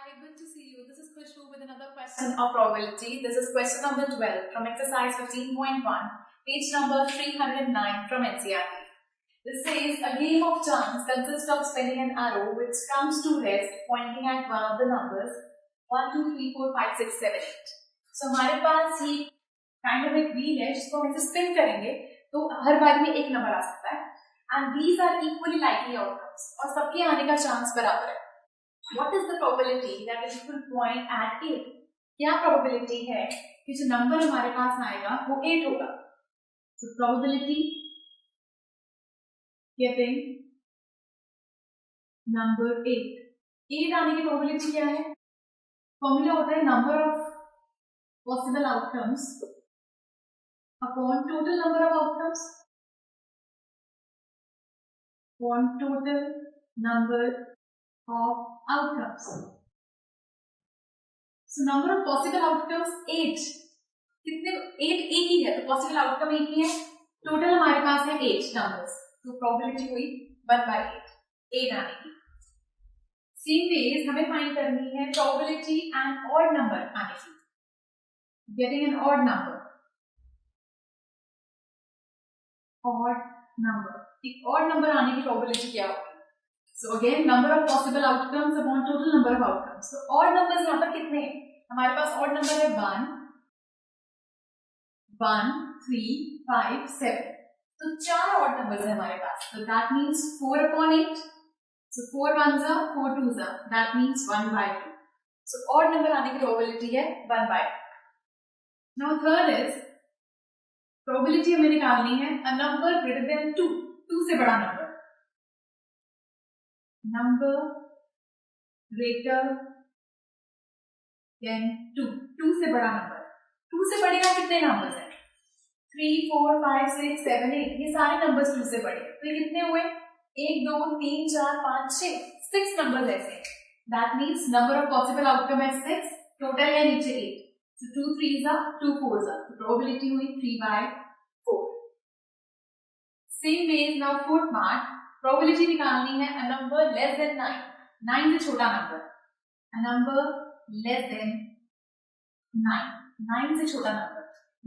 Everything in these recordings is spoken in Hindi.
Hi, good to see you. This is Khushbu with another question of probability. This is question number 12 from exercise 15.1, page number 309 from NCERT. This says a game of chance consists of spinning an arrow which comes to rest pointing at one of the numbers 1, 2, 3, 4, 5, 6, 7, 8. So हमारे पास ये kind of एक wheel है जिसको हम इसे spin करेंगे तो हर बार में एक नंबर आ सकता है and these are equally likely outcomes और सबके आने का चांस बराबर है. What is the probability that it will point at 8? क्या probability है कि जो नंबर हमारे पास आएगा वो 8 होगा. So probability getting number 8. 8 आने की probability क्या है? फॉर्मूला होता है number of possible outcomes upon total number of outcomes upon total number of outcomes. So number of possible outcomes 8. कितने 8 एक ही है तो possible outcome एक ही है. टोटल हमारे पास है 8 numbers. तो probability हुई 1/8 8 आने की. सेम वेज हमें फाइंड करनी है probability and odd number आने की. Getting an odd number. Odd number. एक odd number आने की probability क्या होगी? So again number of possible outcomes upon total number of outcomes. So odd numbers यहाँ पर कितने हैं? हमारे पास odd number है 1, 3, 5, 7. तो 4 odd numbers है हमारे पास. So that means 4/8. So 4 ones are 4 twos are. That means 1/2. So odd number आने की probability है 1/2. Now third is probability हमें निकालनी है a number greater than 2. 2 से बड़ा नंबर. Number greater than 2. 2 से बड़ा नंबर. 2 से बड़े का कितने नंबर्स हैं? 3, 4, 5, 6, 7, 8. ये सारे नंबर्स 2 से बड़े. तो ये कितने हुए? 1, 2, 3, 4, 5, 6. 6 नंबर्स ऐसे. That means number of possible outcome है 6. Total है नीचे 8. So 2 3s are 2 4s are. So probability हुई 3/4. Same way now fourth part. Probability निकालनी है a number less than 9. 9 से छोटा number. A number less than 9. 9 से छोटा नंबर.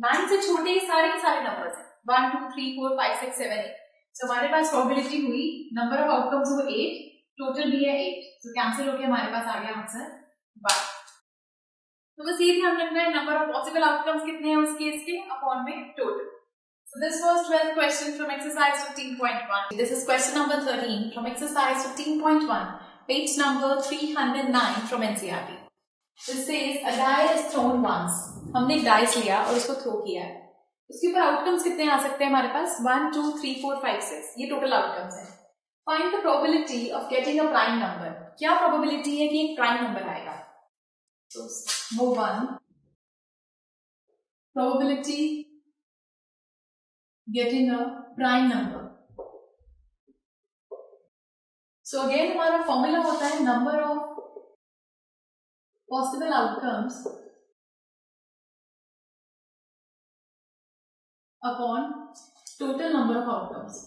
9 से छोटे सारे के सारे नंबर्स हैं. 1, 2, 3, 4, 5, 6, 7, 8. So हमारे पास probability हुई number of outcomes हुए 8. Total भी है 8. So cancel होके हमारे पास आ गया आंसर 1. तो बस ये ध्यान रखना है number of possible outcomes कितने हैं उस केस के अपॉन में total. So this was 12th question from exercise 15.1. This is question number 13 from exercise 15.1, page number 309 from NCERT. This says a die is thrown once. हमने एक डाइस लिया और उसको थ्रो किया है. उसके ऊपर आउटकम्स कितने आ सकते हैं हमारे पास? 1, 2, 3, 4, 5, 6. ये टोटल आउटकम्स हैं. Find the probability of getting a prime number. क्या probability है कि एक prime number आएगा? So move on. Probability getting a prime number. So again हमारा फॉर्मूला होता है number of possible outcomes upon total number of outcomes.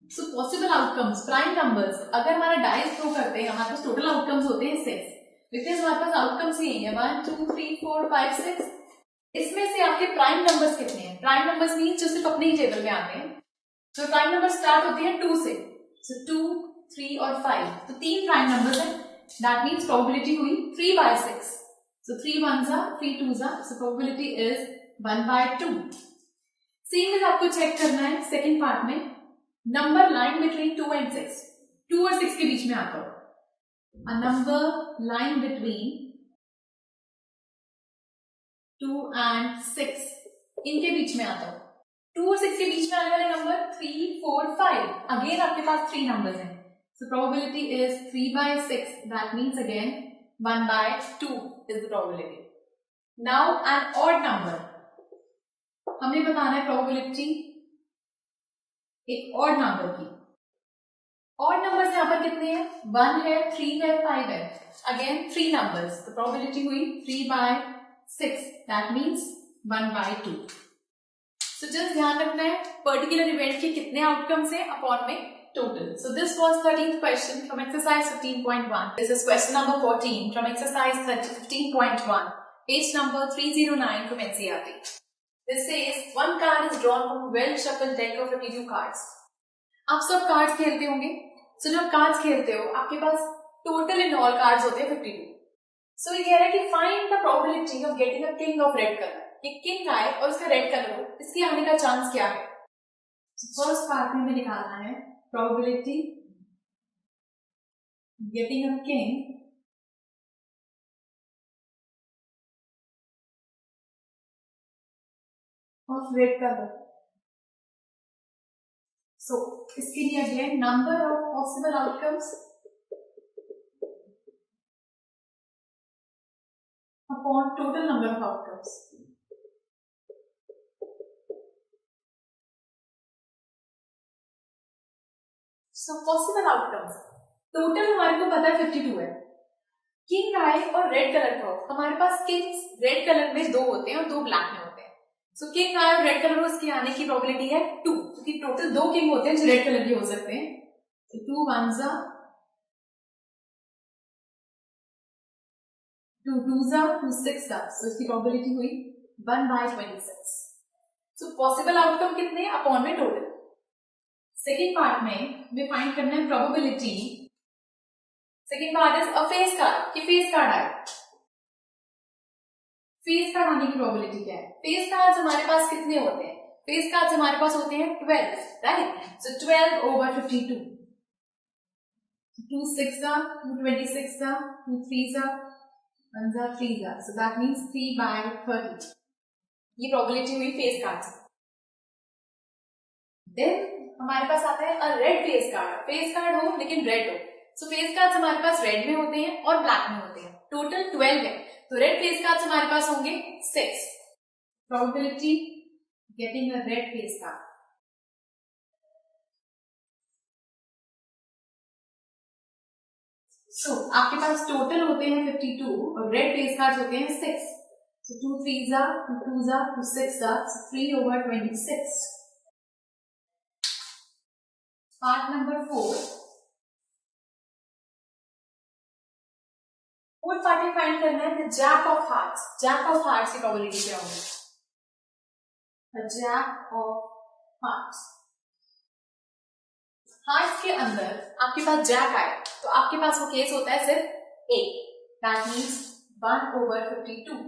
So possible outcomes, prime numbers. अगर हमारा डाइस थ्रो करते हैं हमारे पास टोटल आउटकम्स होते हैं 6. बिकॉज हमारे पास आउटकम्स ही हैं 1, 2, 3, 4, 5, 6. इसमें से आपके प्राइम नंबर्स कितने हैं? प्राइम नंबर्स मीन जो सिर्फ अपने ही टेबल में आते हैं. तो प्राइम नंबर स्टार्ट होते हैं 2 से. So 2, 3 और 5. तो 3 प्राइम नंबर्स हैं. दैट मीन्स प्रोबेबिलिटी हुई 3/6. So 3 ones are 3 twos are. So probability is 1/2. Same में आपको चेक करना है सेकेंड पार्ट में नंबर लाइन बिटवीन 2 and 6. 2 और 6 के बीच में आता हो. A number lying between 2 and 6 इनके बीच में आता हो. 2 और 6 के बीच में आने वाले नंबर 3, 4, 5. अगेन आपके पास 3 नंबर्स हैं. So probability is 3/6. That means again 1/2 is the probability. Now an odd number. हमें बताना है probability एक odd number की. Odd numbers यहाँ पर कितने हैं? 1 है, 3 है, 5 है. Again 3 numbers. तो probability हुई 3/6. That means 1/2. So just ध्यान रखना है पर्टिकुलर इवेंट के कितने आउटकम्स हैं अपॉन में total. So this was 13th question from exercise 15.1. This is question number 14 from exercise 15.1, page number 309 from NCERT. This says one card is drawn from a well shuffled deck of 52 cards. आप सब कार्ड्स खेलते होंगे. So जब कार्ड्स खेलते हो आपके पास टोटल इन ऑल कार्ड्स होते हैं 52. So ये कह रहा है कि find the probability of getting a king of red colour. ये किंग आए और उसका रेड कलर हो, इसके आने का चांस क्या है? फर्स्ट पार्ट में हमें निकालना है probability getting a king of red colour. So इसके लिए again number of possible outcomes upon total number of outcomes. So possible outcomes total हमारे को पता है 52 है. किंग आए और रेड कलर का हो. हमारे पास किंग्स रेड कलर में 2 होते हैं और 2 ब्लैक में होते हैं. सो किंग आए और रेड कलर हो, उसके आने की प्रोबेबिलिटी है 2, क्योंकि टोटल 2 किंग होते हैं जो रेड कलर के हो सकते हैं. तो 2 1 2 2 2 6. सो इसकी प्रोबेबिलिटी हुई 1/26. सो पॉसिबल आउटकम कितने अपॉन में टोटल. सेकेंड पार्ट में हमें फाइंड करना है probability. Second part is a face card. कि फेस कार्ड आए. फेस कार्ड आने की प्रोबेबिलिटी क्या है? फेस कार्ड्स हमारे पास कितने होते हैं? फेस कार्ड्स हमारे पास होते हैं 12, right. So 12 over 52. 2 6 2 26 2 3 1 3. So that means 3/30. ये प्रोबेबिलिटी हुई फेस कार्ड्स. देन हमारे पास आता है a red face card. Face card हो लेकिन रेड हो. सो फेस कार्ड्स हमारे पास रेड में होते हैं और ब्लैक में होते हैं. टोटल 12 है. तो रेड फेस कार्ड्स हमारे पास होंगे 6. Probability getting a red face card. So आपके पास टोटल होते हैं 52 और रेड फेस कार्ड्स होते हैं 6. सो 2 3 2 2 2 6 3/26. Part number 4. फोर्थ पार्ट में फाइंड करना है jack of hearts. Jack of hearts की प्रोबेबिलिटी क्या होगी? Jack of hearts. हार्ट्स के अंदर आपके पास जैक आए तो आपके पास वो केस होता है सिर्फ 1. That means 1/52.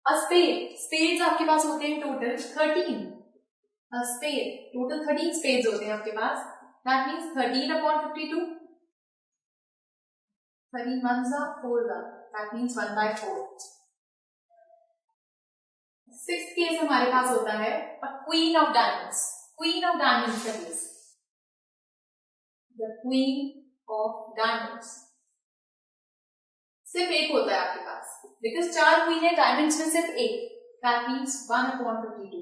A spade. Spades आपके पास होते हैं total 13. A spade total 13 spades होते हैं आपके पास. That means 13/52. 13 1 4. That means 1/4. Sixth case हमारे पास होता है queen of diamonds. Queen of diamonds का case. The queen of diamonds सिर्फ 1 होता है आपके पास, बिकॉज 4 क्वीन है डायमंड्स में सिर्फ 1. That means 1/52.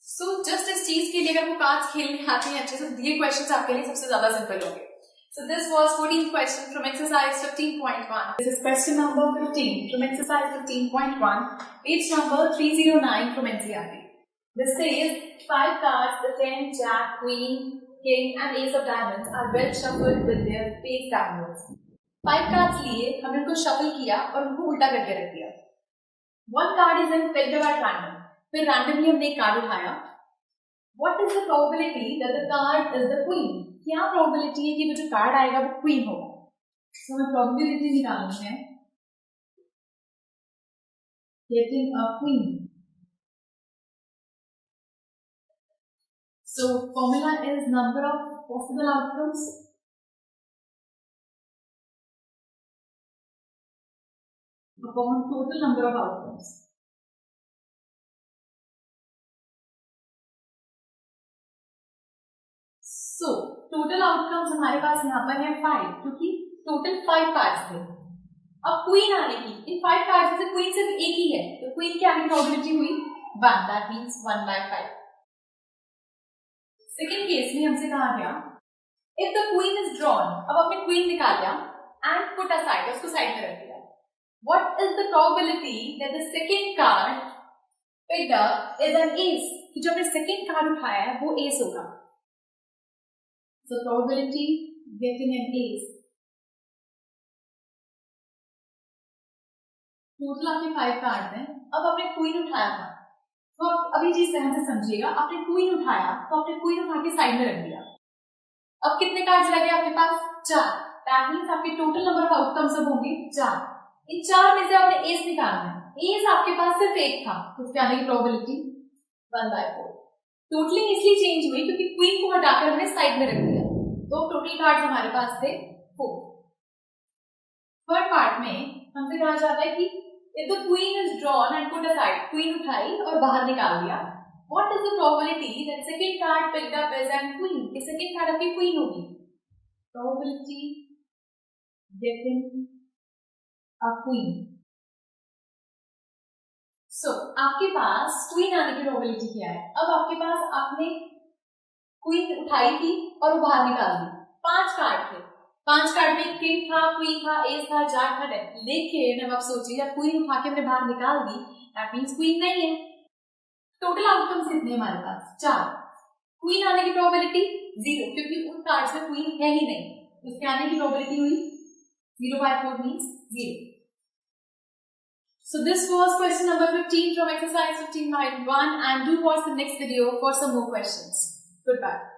सो जस्ट इस चीज के लिए अगर वो कार्ड्स खेलने आते हैं अच्छे से, ये क्वेश्चंस आपके लिए सबसे ज्यादा सिंपल होंगे. So this was 14th question from exercise 15.1. This is question number 15 from exercise 15.1, page number 309 from NCERT. This says 5 cards, the 10, Jack, Queen, King and Ace of Diamonds are well shuffled with their face downwards. 5 cards लिए हमने उनको shuffle किया और उनको उल्टा करके रख दिया. One card is in picked up at random. फिर randomly हमने एक कार्ड उठाया. What is the probability that the card is the Queen? क्या प्रोबेबिलिटी है कि वो जो कार्ड आएगा वो क्वीन होगा? तो हमें प्रोबेबिलिटी निकालनी है getting a queen. So formula is number of possible outcomes upon total number of outcomes. So total outcomes हमारे पास यहाँ पर है 5, क्योंकि टोटल 5 कार्ड्स थे. अब क्वीन आने की, इन 5 कार्ड्स में से क्वीन सिर्फ एक ही है, तो क्वीन की आने की प्रोबेबिलिटी हुई 1. That means 1/5. सेकंड केस में हमसे कहा गया if the queen is drawn. अब आपने क्वीन निकाल लिया एंड पुट असाइड, उसको साइड में रख दिया. What is the probability that the second card picked up is an S? कि जो हमने सेकेंड कार्ड उठाया है वो एस होगा. So probability getting an ace. Total आपके 5 कार्ड हैं. अब आपने क्वीन उठाया था, तो आप अभी चीज ध्यान से समझिएगा. आपने क्वीन उठाया तो आपने क्वीन उठा के साइड में रख दिया. अब कितने कार्ड्स रह गए आपके पास? 4. दैट मींस आपके टोटल नंबर ऑफ आउटकम्स अब होंगे 4. इन 4 में से आपने एस निकालना है. एस आपके पास सिर्फ एक था, तो उसके आने की प्रोबेबिलिटी 1/4. टोटलिंग इसलिए चेंज हुई क्योंकि क्वीन को हटाकर हमने साइड में रख दिया. तो टोटल कार्ड्स हमारे पास थे 4. थर्ड पार्ट में हमसे कहा जाता है कि if the queen is drawn and put aside, queen उठाई और बाहर निकाल दिया, what is the probability that second card picked up as an queen? कि second card आपकी queen होगी. Probability getting a queen. So आपके पास queen आने की probability क्या है? अब आपके पास आपने क्वीन उठाई थी और वो बाहर निकाल दी. 5 कार्ड थे. 5 कार्ड में किंग था, क्वीन था, एस था, जार था, डेथ. लेकिन अब आप सोचिए जब क्वीन उठा के हमने बाहर निकाल दी, दैट मींस क्वीन नहीं है. टोटल आउटकम्स कितने हमारे पास? 4. क्वीन आने की प्रोबेबिलिटी 0 क्योंकि उन कार्ड्स में क्वीन है ही नहीं. उसके आने की प्रोबेबिलिटी हुई 0/4 means 0. So this was question number 15 from exercise 15.1 and do watch the next video for some more questions. Goodbye.